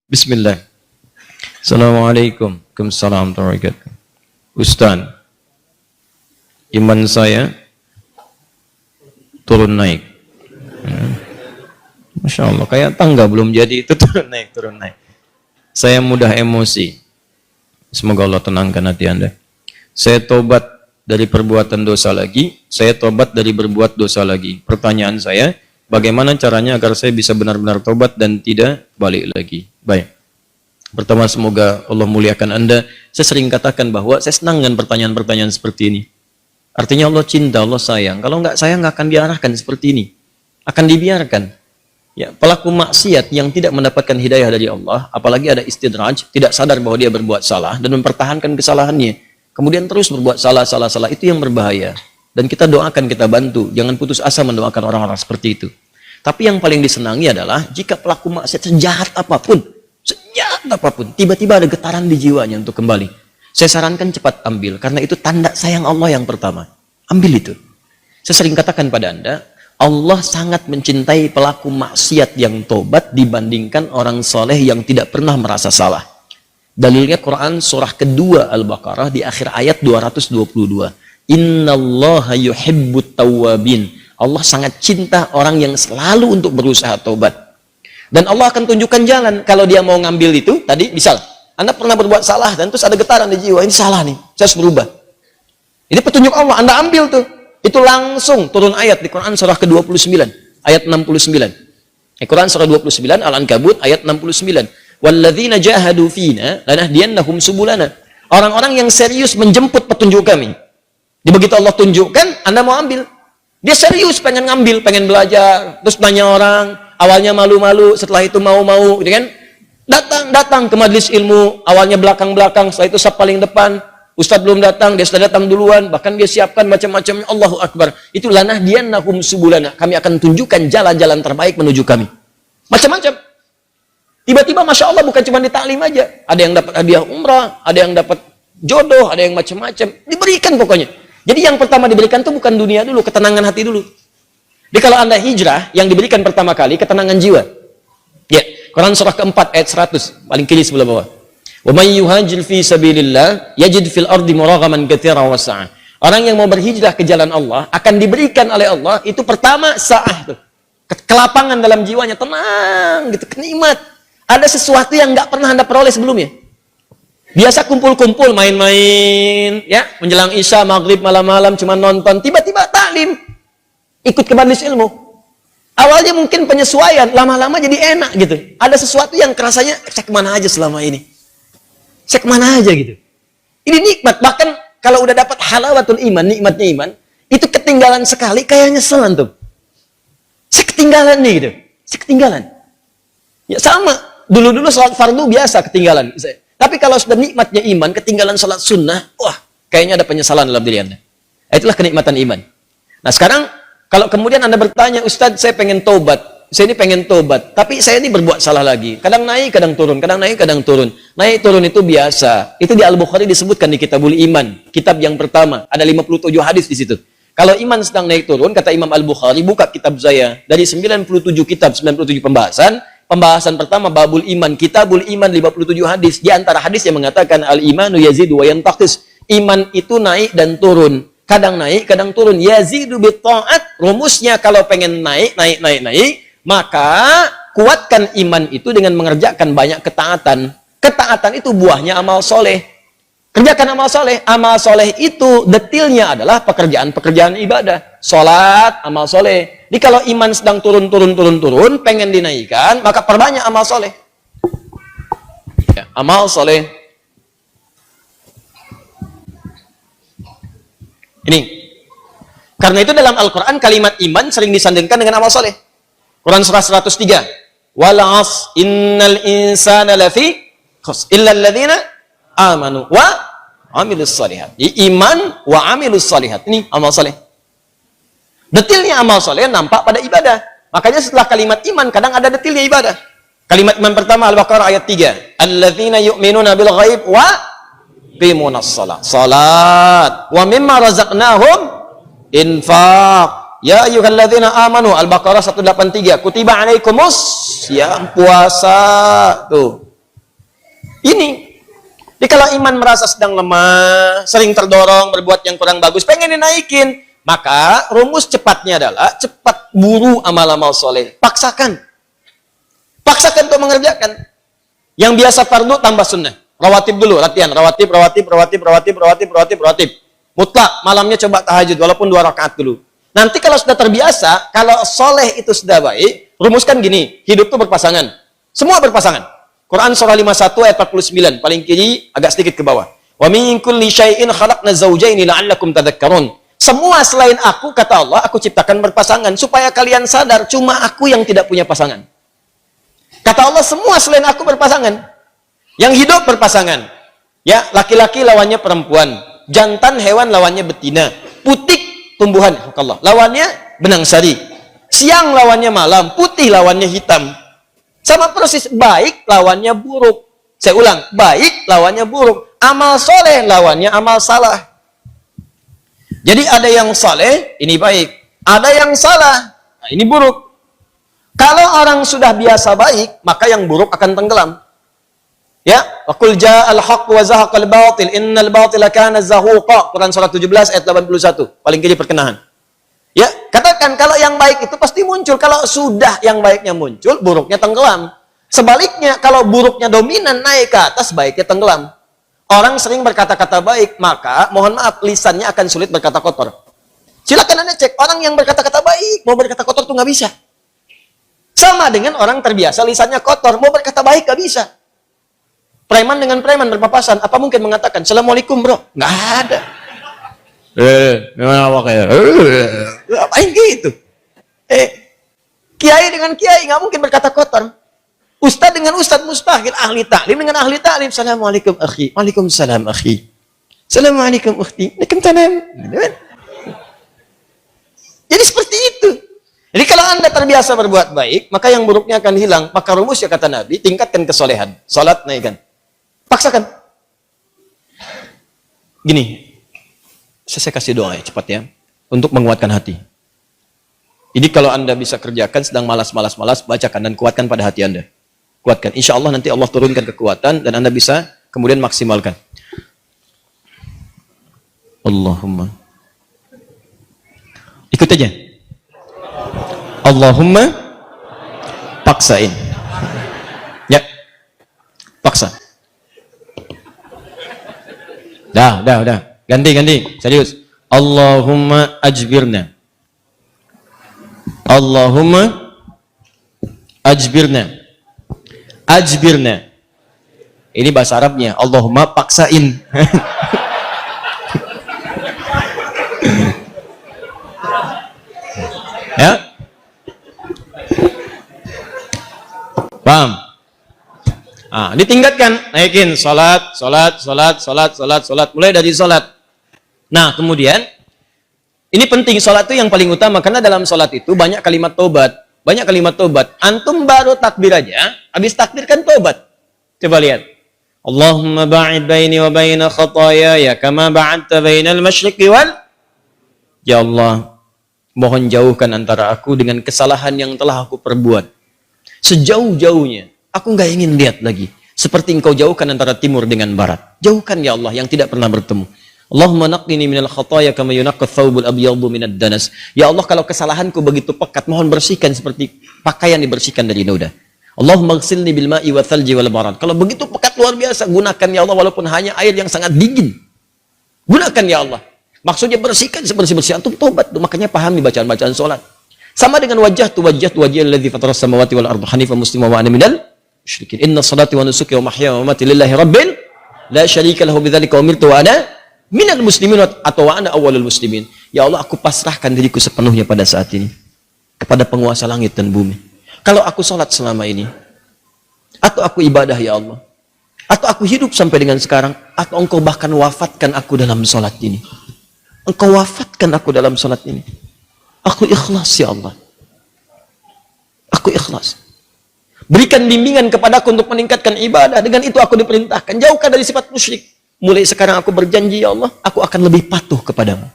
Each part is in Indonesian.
Bismillah. Assalamualaikum. Waalaikumsalam warahmatullahi wabarakatuh. Ustaz, iman saya turun naik. Masya Allah, kayak tangga belum jadi itu turun naik, turun naik. Saya mudah emosi. Semoga Allah tenangkan hati Anda. Saya tobat dari perbuatan dosa lagi, saya tobat dari berbuat dosa lagi. Pertanyaan saya, bagaimana caranya agar saya bisa benar-benar tobat dan tidak balik lagi? Baik. Pertama, semoga Allah muliakan Anda. Saya sering katakan bahwa saya senang dengan pertanyaan-pertanyaan seperti ini. Artinya Allah cinta, Allah sayang. Kalau nggak sayang, nggak akan diarahkan seperti ini. Akan dibiarkan. Ya, pelaku maksiat yang tidak mendapatkan hidayah dari Allah, apalagi ada istidraj, tidak sadar bahwa dia berbuat salah dan mempertahankan kesalahannya. Kemudian terus berbuat salah, itu yang berbahaya. Dan kita doakan, kita bantu. Jangan putus asa mendoakan orang-orang seperti itu. Tapi yang paling disenangi adalah jika pelaku maksiat sejahat apapun, tiba-tiba ada getaran di jiwanya untuk kembali. Saya sarankan cepat ambil, karena itu tanda sayang Allah yang pertama. Ambil itu. Saya sering katakan pada Anda, Allah sangat mencintai pelaku maksiat yang tobat dibandingkan orang soleh yang tidak pernah merasa salah. Dalilnya Quran surah kedua Al-Baqarah di akhir ayat 222. Innallaha yuhibbut tawwabin. Allah sangat cinta orang yang selalu untuk berusaha tobat. Dan Allah akan tunjukkan jalan. Kalau dia mau ngambil itu, tadi misal, Anda pernah berbuat salah dan terus ada getaran di jiwa, ini salah nih, saya harus berubah. Ini petunjuk Allah, Anda ambil tuh. Itu langsung turun ayat di Quran surah ke-29, ayat 69. Quran surah 29, Al-Ankabut, ayat 69. Walladzina jahadu fina lanahdiyannahum subulana. Orang-orang yang serius menjemput petunjuk kami. Begitu Allah tunjukkan, Anda mau ambil. Dia serius pengen ngambil, pengen belajar, terus nanya orang, awalnya malu-malu, setelah itu mau-mau, gitu kan? Datang ke majelis ilmu, awalnya belakang-belakang, setelah itu saf paling depan, ustadz belum datang, dia sudah datang duluan, bahkan dia siapkan macam-macamnya, Allahu Akbar. Itu lanahdiyannahum subulana, kami akan tunjukkan jalan-jalan terbaik menuju kami. Macam-macam. Tiba-tiba Masya Allah bukan cuma di taklim aja, ada yang dapat hadiah umrah, ada yang dapat jodoh, ada yang macam-macam, diberikan pokoknya. Jadi yang pertama diberikan itu bukan dunia dulu, ketenangan hati dulu. Jadi kalau Anda hijrah, yang diberikan pertama kali ketenangan jiwa. Ya, Quran surah keempat ayat 100, paling kiri sebelah bawah. Wa may yuhajir fi sabilillah yajid fil ardi muraghaman katsiran wa sa'ah. Orang yang mau berhijrah ke jalan Allah akan diberikan oleh Allah itu pertama sa'ah tuh. Kelapangan dalam jiwanya, tenang gitu, kenikmat. Ada sesuatu yang nggak pernah Anda peroleh sebelumnya. Biasa kumpul-kumpul, main-main, ya, menjelang Isya, maghrib, malam-malam, cuma nonton, tiba-tiba taklim, ikut ke majelis ilmu. Awalnya mungkin penyesuaian, lama-lama jadi enak gitu. Ada sesuatu yang kerasanya, saya kemana aja selama ini? Saya kemana aja gitu. Ini nikmat, bahkan kalau udah dapat halawatul iman, nikmatnya iman, itu ketinggalan sekali, kayak nyeselan tuh. Saya ketinggalan nih gitu, saya ketinggalan. Ya sama, dulu-dulu sholat fardu biasa ketinggalan. Tapi kalau sudah nikmatnya iman, ketinggalan salat sunnah, wah, kayaknya ada penyesalan dalam diri Anda. Itulah kenikmatan iman. Nah sekarang, kalau kemudian Anda bertanya, Ustadz, saya pengen tobat, saya ini pengen tobat, tapi saya ini berbuat salah lagi. Kadang naik, kadang turun, kadang naik, kadang turun. Naik, turun itu biasa. Itu di Al-Bukhari disebutkan di Kitabul Iman, kitab yang pertama. Ada 57 hadis di situ. Kalau iman sedang naik turun, kata Imam Al-Bukhari, buka kitab saya. Dari 97 kitab, 97 pembahasan, pembahasan pertama babul iman, kitabul iman 57 hadis. Di antara hadis yang mengatakan al-imanu yazidu wa yantaqis. Iman itu naik dan turun. Kadang naik, kadang turun. Yazidu bi ta'at. Rumusnya kalau pengen naik, maka kuatkan iman itu dengan mengerjakan banyak ketaatan. Ketaatan itu buahnya amal soleh. Kerjakan amal soleh. Amal soleh itu detilnya adalah pekerjaan-pekerjaan ibadah. Sholat, amal soleh. Jadi kalau iman sedang turun, pengen dinaikkan, maka perbanyak amal soleh. Ya, amal soleh. Ini. Karena itu dalam Al-Quran kalimat iman sering disandingkan dengan amal soleh. Quran surah 103. Wal 'asr innal insana lafi khusr illa alladziina amanu wa amilus shalihat. Iman wa amilus shalihat. Ini amal soleh. Detilnya amal soleh nampak pada ibadah. Makanya setelah kalimat iman kadang ada detilnya ibadah. Kalimat iman pertama Al-Baqarah ayat 3. Alladzina yu'minuna bil ghaib wa yuqimunas shalah. Salat. Wa mimma razaqnahum infaq. Ya ayyuhalladzina amanu. Al-Baqarah 183. Kutiba alaikumus yang puasa. Tuh. Ini. Jadi kalau iman merasa sedang lemah, sering terdorong berbuat yang kurang bagus, pengen dinaikin, maka rumus cepatnya adalah cepat buru amal-amal soleh. Paksakan. Paksakan untuk mengerjakan. Yang biasa fardu tambah sunnah. Rawatib dulu, latihan. Rawatib. Mutlak, malamnya coba tahajud, walaupun 2 rakaat dulu. Nanti kalau sudah terbiasa, kalau soleh itu sudah baik, rumuskan gini, hidup itu berpasangan. Semua berpasangan. Quran surah 51 ayat 49, paling kiri agak sedikit ke bawah. Wa min kulli syai'in khalaqna zawjaini la'allakum tadhakkarun. Semua selain aku, kata Allah, aku ciptakan berpasangan supaya kalian sadar cuma aku yang tidak punya pasangan. Kata Allah, semua selain aku berpasangan. Yang hidup berpasangan. Ya, laki-laki lawannya perempuan, jantan hewan lawannya betina, putik tumbuhan, Allah, lawannya benang sari. Siang lawannya malam, putih lawannya hitam. Sama persis, baik lawannya buruk. Saya ulang, baik lawannya buruk. Amal soleh lawannya amal salah. Jadi ada yang soleh, ini baik. Ada yang salah, nah ini buruk. Kalau orang sudah biasa baik, maka yang buruk akan tenggelam. Ya, wa qul ja'al haqq wa zahaqal batil, innal batila kana zahuqa. Quran surah 17 ayat 81. Paling kiri perkenahan. Ya, katakan kalau yang baik itu pasti muncul. Kalau sudah yang baiknya muncul, buruknya tenggelam. Sebaliknya, kalau buruknya dominan naik ke atas, baiknya tenggelam. Orang sering berkata-kata baik, maka mohon maaf, lisannya akan sulit berkata kotor. Silakan Anda cek, orang yang berkata-kata baik, mau berkata kotor tuh nggak bisa. Sama dengan orang terbiasa lisannya kotor, mau berkata baik nggak bisa. Preman dengan preman berpapasan, apa mungkin mengatakan, Assalamualaikum bro? Nggak ada. Gimana kayak? Apain gitu? Kiai dengan kiai nggak mungkin berkata kotor. Ustadz dengan ustadz mustahil. Ahli taklim dengan ahli taklim. Assalamualaikum akhi. Waalaikumsalam akhi. Assalamualaikum ukhti. Waalaikumsalam. Jadi seperti itu. Jadi kalau Anda terbiasa berbuat baik, maka yang buruknya akan hilang. Maka rumusnya kata Nabi, tingkatkan kesolehan. Salat naikkan. Paksakan. Gini. Saya kasih doa ya, cepat ya, untuk menguatkan hati. Ini kalau Anda bisa kerjakan, sedang malas, bacakan dan kuatkan pada hati Anda. Kuatkan. Insya Allah nanti Allah turunkan kekuatan dan Anda bisa kemudian maksimalkan. Allahumma. Ikut aja. Allahumma paksain. Ya. Paksa. Udah. Ganti. Serius. Allahumma ajbirna. Allahumma ajbirna. Ajbirna. Ini bahasa Arabnya. Allahumma paksain. Ya? Paham? Ditingkatkan, naikin salat, mulai dari salat. Nah, kemudian ini penting, salat itu yang paling utama karena dalam salat itu banyak kalimat tobat. Antum baru takbir aja, habis takbir kan tobat. Coba lihat. Allahumma ba'id baini wa baina khataaya kama ba'adta bainal masyriqi wal. Ya Allah, mohon jauhkan antara aku dengan kesalahan yang telah aku perbuat. Sejauh-jauhnya. Aku nggak ingin lihat lagi. Seperti engkau jauhkan antara timur dengan barat. Jauhkan ya Allah yang tidak pernah bertemu. Allahumma naqqini minal khataaya kama yunaqqa thawbul abyadu minad danas. Ya Allah, kalau kesalahanku begitu pekat, mohon bersihkan seperti pakaian dibersihkan dari noda. Allahumma ghsilni bil ma'i wa thalji wal barad. Kalau begitu pekat luar biasa, gunakan ya Allah walaupun hanya air yang sangat dingin. Gunakan ya Allah. Maksudnya bersihkan sebersih-bersih. Antum tobat tuh, makanya pahami bacaan-bacaan salat. Sama dengan wajah alladzi fataras samawati wal arda hanifan musliman wa ana minal musyrikin. Inna salati wa nusuki wa mahyaya wa mamati lillahi rabbil la syarika lahu bidzalika umirtu wa ana minal muslimin atau wa ana awwalul muslimin. Ya Allah, aku pasrahkan diriku sepenuhnya pada saat ini kepada penguasa langit dan bumi. Kalau aku salat selama ini, atau aku ibadah ya Allah, atau aku hidup sampai dengan sekarang, atau engkau bahkan wafatkan aku dalam salat ini. Engkau wafatkan aku dalam salat ini. Aku ikhlas ya Allah. Aku ikhlas. Berikan bimbingan kepadaku untuk meningkatkan ibadah. Dengan itu aku diperintahkan. Jauhkan dari sifat musyrik. Mulai sekarang aku berjanji ya Allah, aku akan lebih patuh kepadamu.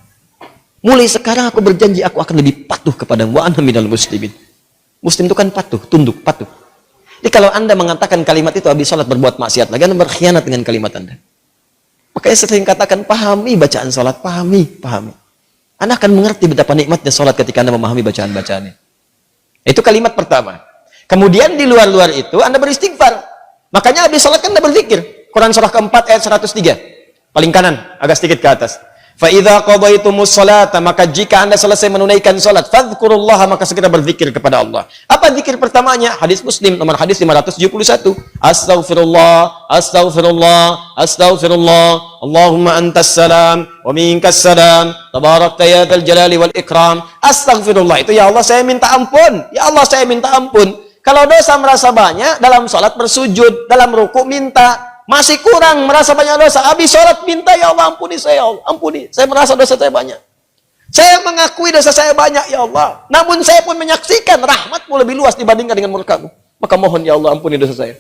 Mulai sekarang aku berjanji, aku akan lebih patuh kepadamu. Wa ana minal muslimin. Muslim itu kan patuh, tunduk, patuh. Jadi kalau Anda mengatakan kalimat itu habis sholat berbuat maksiat lagi, Anda berkhianat dengan kalimat Anda. Makanya sering katakan, pahami bacaan sholat, pahami. Anda akan mengerti betapa nikmatnya sholat ketika Anda memahami bacaan-bacaannya. Itu kalimat pertama. Kemudian di luar-luar itu Anda beristighfar. Makanya habis sholat kan Anda berzikir. Quran surah keempat ayat 103. Paling kanan, agak sedikit ke atas. فَإِذَا قَضَيْتُمُ الصَّلَاةَ, maka jika Anda selesai menunaikan salat, fadhkurullaha, maka segera berzikir kepada Allah. Apa zikir pertamanya? Hadis Muslim nomor hadis 571. Astaghfirullah, astaghfirullah, astaghfirullah. Allahumma antas salam wa minkas salam. Tabarakta ya dzal jalali wal ikram. Astaghfirullah itu, ya Allah saya minta ampun. Ya Allah saya minta ampun. Kalau dosa merasa banyak, dalam salat bersujud, dalam ruku minta. Masih kurang, merasa banyak dosa, habis sholat minta, ya Allah ampuni saya, ya Allah ampuni, saya merasa dosa saya banyak. Saya mengakui dosa saya banyak, ya Allah. Namun saya pun menyaksikan rahmatmu lebih luas dibandingkan dengan murkamu. Maka mohon ya Allah ampuni dosa saya.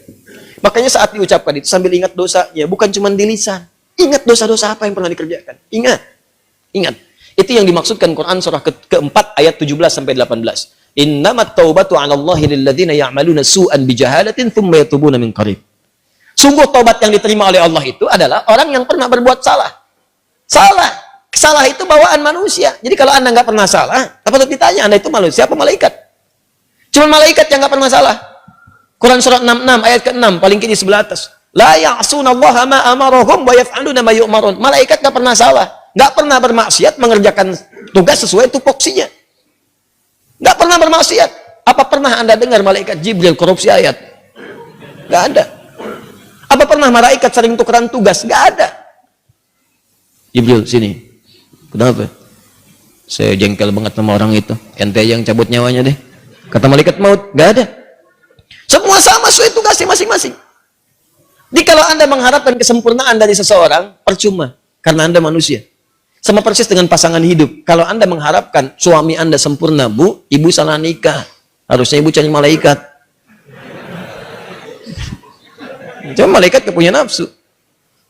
Makanya saat diucapkan itu sambil ingat dosanya, bukan cuma di lisan. Ingat dosa-dosa apa yang pernah dikerjakan. Ingat. Itu yang dimaksudkan Quran surah keempat ayat 17-18. Innamat taubatu 'ala Allahi lilladzina ya'maluna su'an bijahalatin thumma yatubuna min qarib. Sungguh tobat yang diterima oleh Allah itu adalah orang yang pernah berbuat salah. Salah itu bawaan manusia. Jadi kalau Anda nggak pernah salah, patut ditanya, Anda itu manusia apa malaikat? Cuma malaikat yang nggak pernah salah. Quran surat 66 ayat ke-6 paling kiri sebelah atas. La ya'sunallaha ma amarahum wa yaf'aluna ma yu'marun. Malaikat nggak pernah salah, nggak pernah bermaksiat, mengerjakan tugas sesuai tupoksinya. Nggak pernah bermaksiat. Apa pernah Anda dengar malaikat Jibril korupsi ayat? Nggak ada. Apa pernah malaikat sering tukeran tugas? Nggak ada. Jibril, sini. Kenapa? Saya jengkel banget sama orang itu. Ente yang cabut nyawanya deh. Kata malaikat maut, nggak ada. Semua sama sesuai tugasnya masing-masing. Jadi kalau Anda mengharapkan kesempurnaan dari seseorang, percuma. Karena Anda manusia. Sama persis dengan pasangan hidup. Kalau Anda mengharapkan suami Anda sempurna, Bu, ibu salah nikah. Harusnya ibu cari malaikat. Cuma malaikat gak punya nafsu.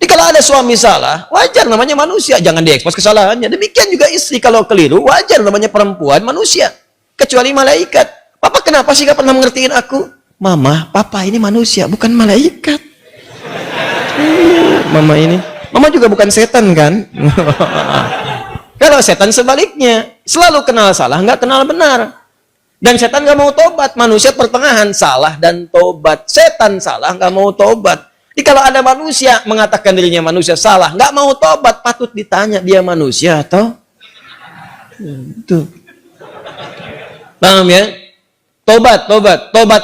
Jadi kalau ada suami salah, wajar namanya manusia, jangan diekspos kesalahannya. Demikian juga istri kalau keliru, wajar namanya perempuan manusia. Kecuali malaikat. Papa kenapa sih gak pernah mengertiin aku? Mama, papa ini manusia, bukan malaikat. Mama juga bukan setan kan? Kalau setan sebaliknya, selalu kenal salah, nggak kenal benar. Dan setan nggak mau tobat. Manusia pertengahan, salah dan tobat. Setan salah, nggak mau tobat. Jadi kalau ada manusia mengatakan dirinya manusia salah, nggak mau tobat, patut ditanya dia manusia atau? Itu. Paham ya? Tobat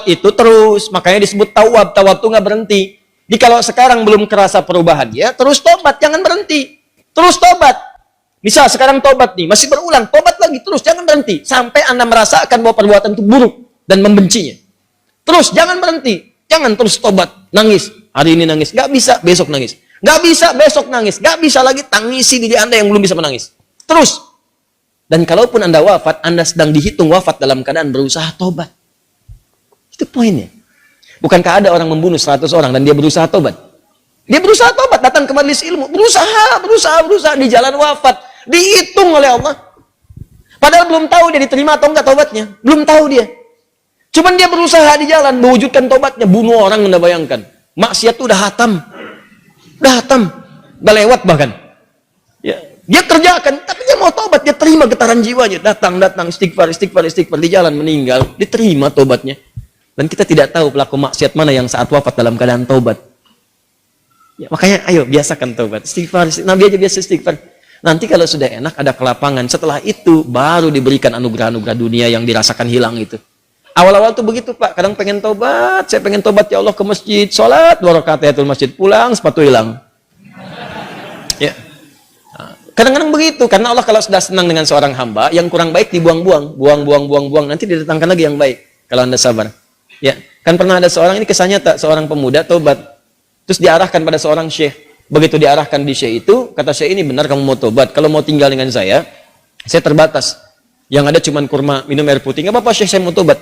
itu terus. Makanya disebut tawab. Tawab itu nggak berhenti. Jadi kalau sekarang belum kerasa perubahan dia, terus tobat, jangan berhenti. Terus tobat. Misal sekarang tobat nih, masih berulang, tobat lagi terus, jangan berhenti. Sampai Anda merasakan bahwa perbuatan itu buruk dan membencinya. Terus, jangan berhenti. Jangan terus tobat, nangis. Hari ini nangis, nggak bisa, besok nangis. Nggak bisa, besok nangis. Nggak bisa lagi, tangisi diri Anda yang belum bisa menangis. Terus. Dan kalaupun Anda wafat, Anda sedang dihitung wafat dalam keadaan berusaha tobat. Itu poinnya. Bukankah ada orang membunuh 100 orang dan dia berusaha tobat? Dia berusaha tobat, datang ke majelis ilmu. Berusaha di jalan wafat. Dihitung oleh Allah. Padahal belum tahu dia diterima atau enggak tobatnya. Belum tahu dia. Cuman dia berusaha di jalan mewujudkan tobatnya. Bunuh orang, Anda bayangkan. Maksiat itu udah hatam. Udah lewat bahkan. Ya. Dia kerjakan, tapi dia mau tobat. Dia terima getaran jiwanya. Datang, istighfar. Di jalan meninggal. Diterima tobatnya. Dan kita tidak tahu pelaku maksiat mana yang saat wafat dalam keadaan tobat. Ya, makanya ayo biasakan tobat. Istighfar. Nabi aja biasa istighfar. Nanti kalau sudah enak, ada kelapangan. Setelah itu, baru diberikan anugerah-anugerah dunia yang dirasakan hilang itu. Awal-awal tuh begitu, Pak. Kadang pengen tobat. Saya pengen tobat, ya Allah, ke masjid. Sholat, 2 rakaat tahiyatul masjid. Pulang, sepatu hilang. Ya. Kadang-kadang begitu. Karena Allah kalau sudah senang dengan seorang hamba, yang kurang baik dibuang-buang. Buang. Nanti didatangkan lagi yang baik. Kalau Anda sabar. Ya. Kan pernah ada seorang, ini kisahnya seorang pemuda tobat. Terus diarahkan pada seorang syekh. Begitu diarahkan di syekh itu, kata syekh ini benar kamu mau tobat. Kalau mau tinggal dengan saya terbatas. Yang ada cuma kurma, minum air putih. Nggak apa-apa syekh, saya mau tobat.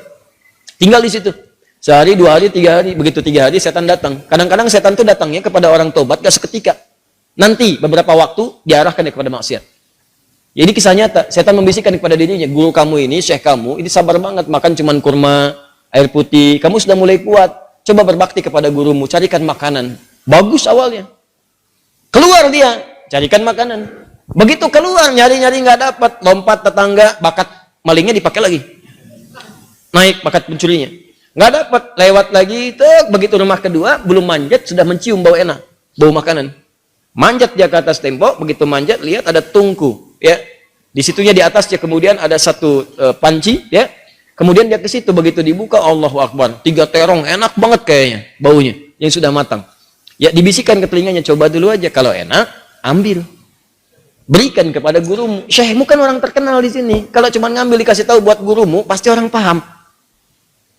Tinggal di situ. Sehari, 2 hari, 3 hari. Begitu 3 hari, setan datang. Kadang-kadang setan itu datangnya kepada orang tobat, gak seketika. Nanti, beberapa waktu, diarahkan kepada maksiat. Jadi kisah nyata, setan membisikkan kepada dirinya, guru kamu ini, syekh kamu, ini sabar banget, makan cuma kurma, air putih. Kamu sudah mulai kuat. Coba berbakti kepada gurumu, carikan makanan. Bagus awalnya. Keluar dia, carikan makanan. Begitu keluar, nyari-nyari nggak dapat, lompat tetangga, bakat malingnya dipakai lagi. Naik bakat pencurinya. Nggak dapat, lewat lagi, begitu rumah kedua, belum manjat, sudah mencium bau enak, bau makanan. Manjat dia ke atas tembok, begitu manjat, lihat ada tungku, ya. Di situnya di atasnya kemudian ada satu panci, ya. Kemudian dia ke situ, begitu dibuka, Allahu Akbar, 3 terong, enak banget kayaknya, baunya, yang sudah matang. Ya, dibisikkan ke telinganya, coba dulu aja, kalau enak, ambil. Berikan kepada gurumu. Syekhmu kan orang terkenal di sini. Kalau cuma ngambil dikasih tahu buat gurumu, pasti orang paham.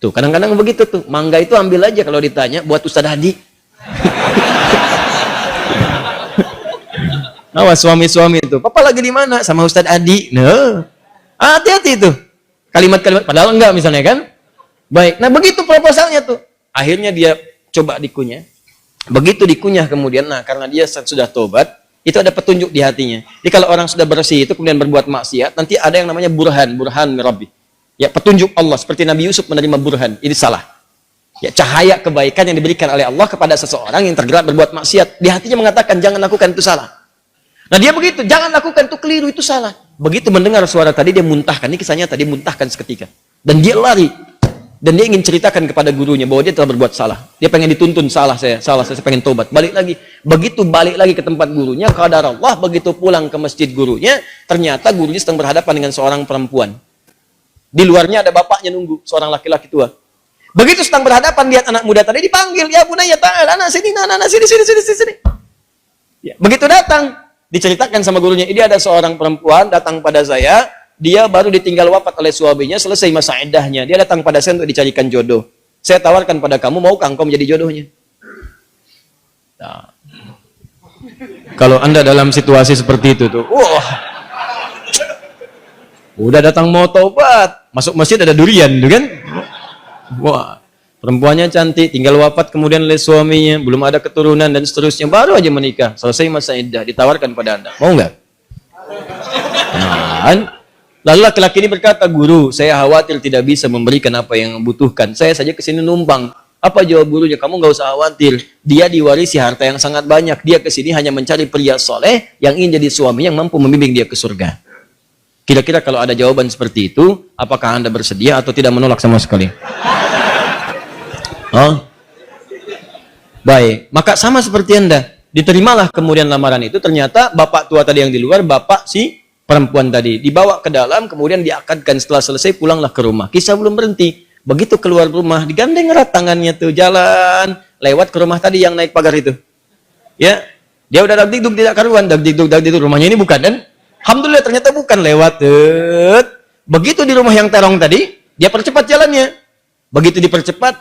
Tuh, kadang-kadang begitu tuh. Mangga itu ambil aja kalau ditanya, buat Ustadz Hadi. Awas suami-suami itu. Papa lagi di mana? Sama Ustadz Adi. Nah, hati-hati itu. Kalimat-kalimat, padahal enggak misalnya kan. Baik, nah begitu proposalnya tuh. Akhirnya dia coba dikunyah. Begitu dikunyah kemudian, nah karena dia sudah tobat, itu ada petunjuk di hatinya. Jadi kalau orang sudah bersih itu kemudian berbuat maksiat, nanti ada yang namanya burhan mirabbi. Ya, petunjuk Allah, seperti Nabi Yusuf menerima burhan, ini salah. Ya, cahaya kebaikan yang diberikan oleh Allah kepada seseorang yang tergerak berbuat maksiat. Di hatinya mengatakan, jangan lakukan itu salah. Nah dia begitu, jangan lakukan itu keliru, itu salah. Begitu mendengar suara tadi, dia muntahkan. Ini kisahnya tadi, muntahkan seketika. Dan dia lari. Dan dia ingin ceritakan kepada gurunya bahwa dia telah berbuat salah. Dia pengen dituntun, salah saya pengen tobat. Balik lagi. Begitu balik lagi ke tempat gurunya, qadar Allah, begitu pulang ke masjid gurunya, ternyata gurunya sedang berhadapan dengan seorang perempuan. Di luarnya ada bapaknya nunggu, seorang laki-laki tua. Begitu sedang berhadapan, lihat anak muda tadi dipanggil, ya bunaya ta'ala, anak sini, anak sini. Ya, begitu datang, diceritakan sama gurunya, ini ada seorang perempuan datang pada saya, dia baru ditinggal wafat oleh suaminya, selesai masa iddahnya. Dia datang pada saya untuk dicarikan jodoh. Saya tawarkan pada kamu, maukah engkau menjadi jodohnya? Nah, kalau Anda dalam situasi seperti itu tuh, wah, udah datang mau taubat, masuk masjid ada durian, tuh kan? Wah, perempuannya cantik, tinggal wafat kemudian oleh suaminya, belum ada keturunan dan seterusnya, baru aja menikah, selesai masa iddah, ditawarkan pada Anda, mau nggak? Nah, lalu laki-laki ini berkata, guru, saya khawatir tidak bisa memberikan apa yang membutuhkan, saya saja kesini numpang. Apa jawab gurunya? Kamu nggak usah khawatir, dia diwarisi harta yang sangat banyak, dia kesini hanya mencari pria soleh yang ingin jadi suami yang mampu membimbing dia ke surga. Kira-kira kalau ada jawaban seperti itu, apakah Anda bersedia atau tidak menolak sama sekali? Oh? Baik, maka sama seperti Anda, diterimalah kemudian lamaran itu, ternyata bapak tua tadi yang di luar, bapak si perempuan tadi, dibawa ke dalam, kemudian diakadkan, setelah selesai pulanglah ke rumah. Kisah belum berhenti, begitu keluar rumah, digandeng erat tangannya tuh, jalan, lewat ke rumah tadi yang naik pagar itu. Ya, dia udah dagdikduk tidak karuan, dagdikduk, rumahnya ini bukan, dan alhamdulillah ternyata bukan, lewat. Begitu di rumah yang terong tadi, dia percepat jalannya. Begitu dipercepat,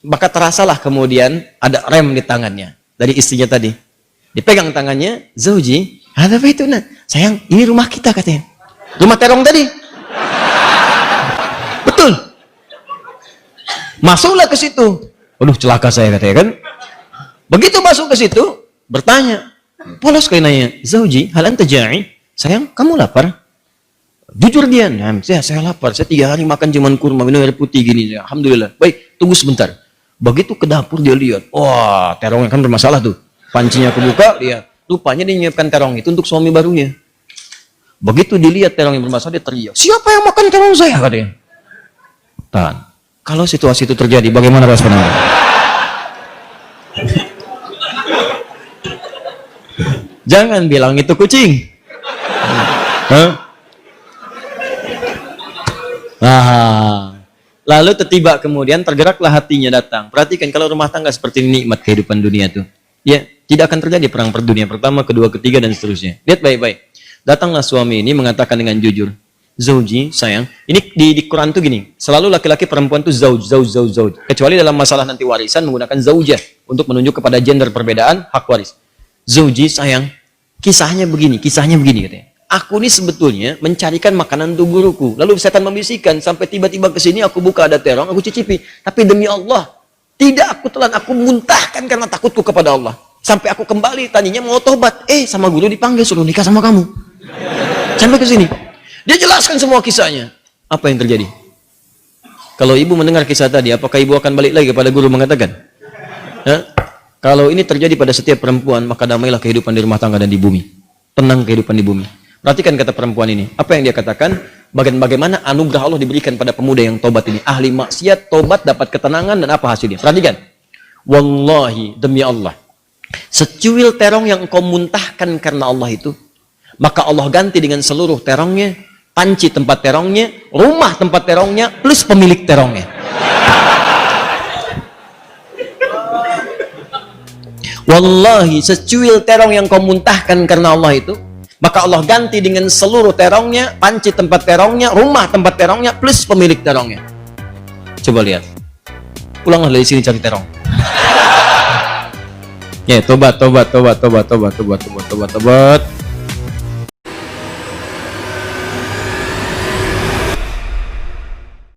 maka terasalah kemudian ada rem di tangannya dari istrinya tadi. Dipegang tangannya, Zauji, ada apa itu nak? Sayang, ini rumah kita katanya. Rumah terong tadi. Betul. Masuklah ke situ. Waduh, celaka saya katanya kan. Begitu masuk ke situ, bertanya. Polos kayak nanya, Zauji, hal anta ja'i? Sayang, kamu lapar? Jujur dia, nah, saya lapar. Saya 3 hari makan cuman kurma, minum air putih gini. Alhamdulillah. Baik, tunggu sebentar. Begitu ke dapur dia lihat, wah, terongnya kan bermasalah tuh. Pancinya kebuka, lihat. Rupanya dia menyiapkan terong itu untuk suami barunya. Begitu dilihat terong yang bermasalah, dia teriak, siapa yang makan terong saya? Katanya. Tahan. Kalau situasi itu terjadi, bagaimana respon Anda? Jangan bilang itu kucing. Nah, lalu tiba kemudian tergeraklah hatinya datang. Perhatikan kalau rumah tangga seperti ini, nikmat kehidupan dunia tuh. Ya, tidak akan terjadi perang per dunia pertama, kedua, ketiga dan seterusnya. Lihat baik-baik. Datanglah suami ini mengatakan dengan jujur, Zauji, sayang. Ini di Quran tuh gini, selalu laki-laki perempuan tuh zauj. Kecuali dalam masalah nanti warisan menggunakan zaujah untuk menunjuk kepada gender perbedaan hak waris. Zauji, sayang. Kisahnya begini katanya. Aku ini sebetulnya mencarikan makanan untuk guruku. Lalu setan membisikkan sampai tiba-tiba ke sini aku buka ada terong, aku cicipi. Tapi demi Allah, tidak aku telan, aku muntahkan karena takutku kepada Allah. Sampai aku kembali tadinya mau tobat, sama guru dipanggil suruh nikah sama kamu. Sampai ke sini. Dia jelaskan semua kisahnya. Apa yang terjadi? Kalau ibu mendengar kisah tadi, apakah ibu akan balik lagi kepada guru mengatakan? Hah? Kalau ini terjadi pada setiap perempuan, maka damailah kehidupan di rumah tangga dan di bumi. Tenang kehidupan di bumi. Perhatikan kata perempuan ini. Apa yang dia katakan? Bagaimana anugerah Allah diberikan pada pemuda yang tobat ini. Ahli maksiat, tobat, dapat ketenangan, dan apa hasilnya? Perhatikan. Wallahi, demi Allah. Secuil terong yang engkau muntahkan karena Allah itu, maka Allah ganti dengan seluruh terongnya, panci tempat terongnya, rumah tempat terongnya, plus pemilik terongnya. Wallahi, secuil terong yang kau muntahkan karena Allah itu, maka Allah ganti dengan seluruh terongnya, panci tempat terongnya, rumah tempat terongnya, plus pemilik terongnya. Coba lihat. Pulanglah dari sini cari terong. Ya, tobat.